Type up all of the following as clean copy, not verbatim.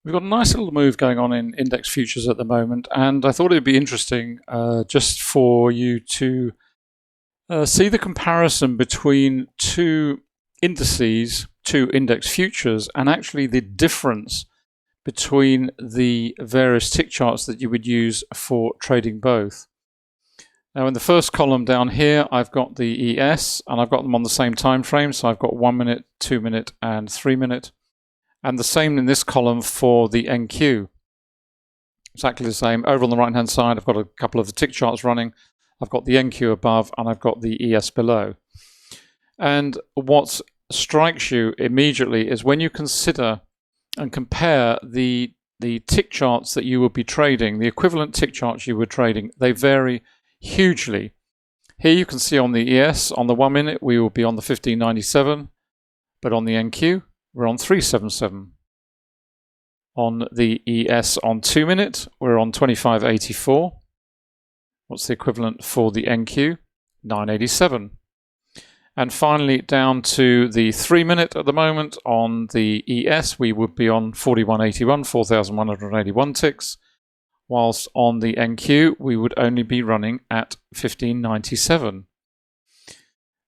We've got a nice little move going on in index futures at the moment, and I thought it would be interesting just for you to see the comparison between two indices, two index futures, and actually the difference between the various tick charts that you would use for trading both. Now in the first column down here, I've got the ES, and I've got them on the same time frame, so I've got 1 minute, 2 minute, and 3 minute. And the same in this column for the NQ. Exactly the same. Over on the right hand side, I've got a couple of the tick charts running. I've got the NQ above and I've got the ES below. And what strikes you immediately is when you consider and compare the tick charts that you would be trading, the equivalent tick charts you were trading, they vary hugely. Here you can see on the ES, on the 1 minute, we will be on the 1597, but on the NQ, we're on 377. On the ES on 2 minute, we're on 2584. What's the equivalent for the NQ? 987. And finally, down to the 3 minute at the moment, on the ES, we would be on 4181, 4181 ticks, whilst on the NQ, we would only be running at 1597.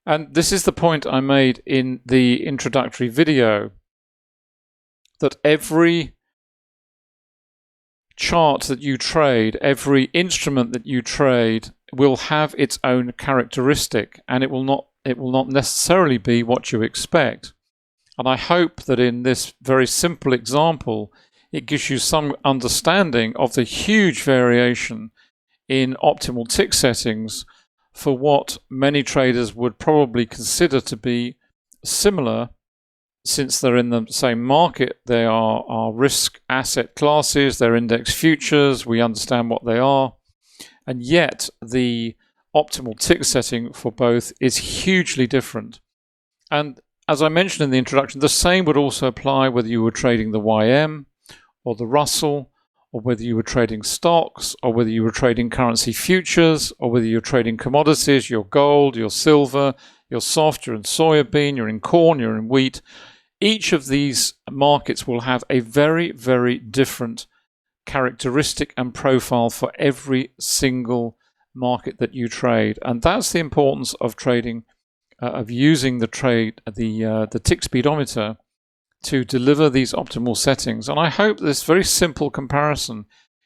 And this is the point I made in the introductory video, that every chart that you trade, every instrument that you trade will have its own characteristic, and it will not necessarily be what you expect. And I hope that in this very simple example, it gives you some understanding of the huge variation in optimal tick settings for what many traders would probably consider to be similar. Since they're in the same market, they are risk asset classes, they're index futures, we understand what they are, and yet the optimal tick setting for both is hugely different. And as I mentioned in the introduction, the same would also apply whether you were trading the YM or the Russell, or whether you were trading stocks, or whether you were trading currency futures, or whether you're trading commodities, your gold, your silver, your soft, you're in soybean, you're in corn, you're in wheat. Each of these markets will have a very, very different characteristic and profile for every single market that you trade. And that's the importance of trading, of using the Tickspeedometer to deliver these optimal settings. And I hope this very simple comparison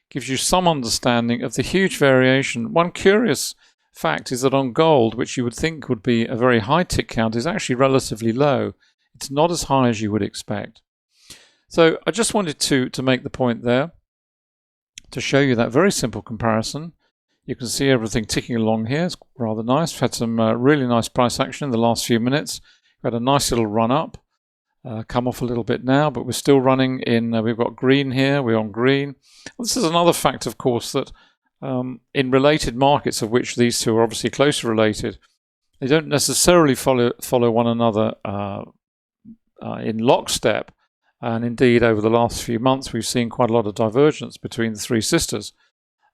gives you some understanding of the huge variation. One curious fact is that on gold, which you would think would be a very high tick count, is actually relatively low. It's not as high as you would expect. So I just wanted to make the point there, to show you that very simple comparison. You can see everything ticking along here. It's rather nice. We've had some really nice price action in the last few minutes. We've had a nice little run up. Come off a little bit now, but we're still running in, we've got green here, we're on green. This is another fact, of course, that in related markets, of which these two are obviously closely related, they don't necessarily follow one another in lockstep. And indeed, over the last few months, we've seen quite a lot of divergence between the three sisters.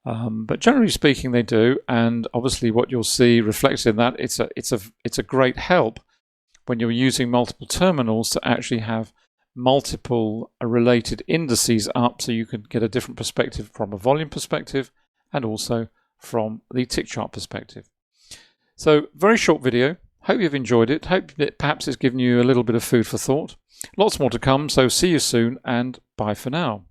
But generally speaking, they do. And obviously what you'll see reflected in that, it's a great help when you're using multiple terminals to actually have multiple related indices up, so you can get a different perspective from a volume perspective and also from the tick chart perspective. So very short video. Hope you've enjoyed it. Hope that perhaps it's given you a little bit of food for thought. Lots more to come, so see you soon and bye for now.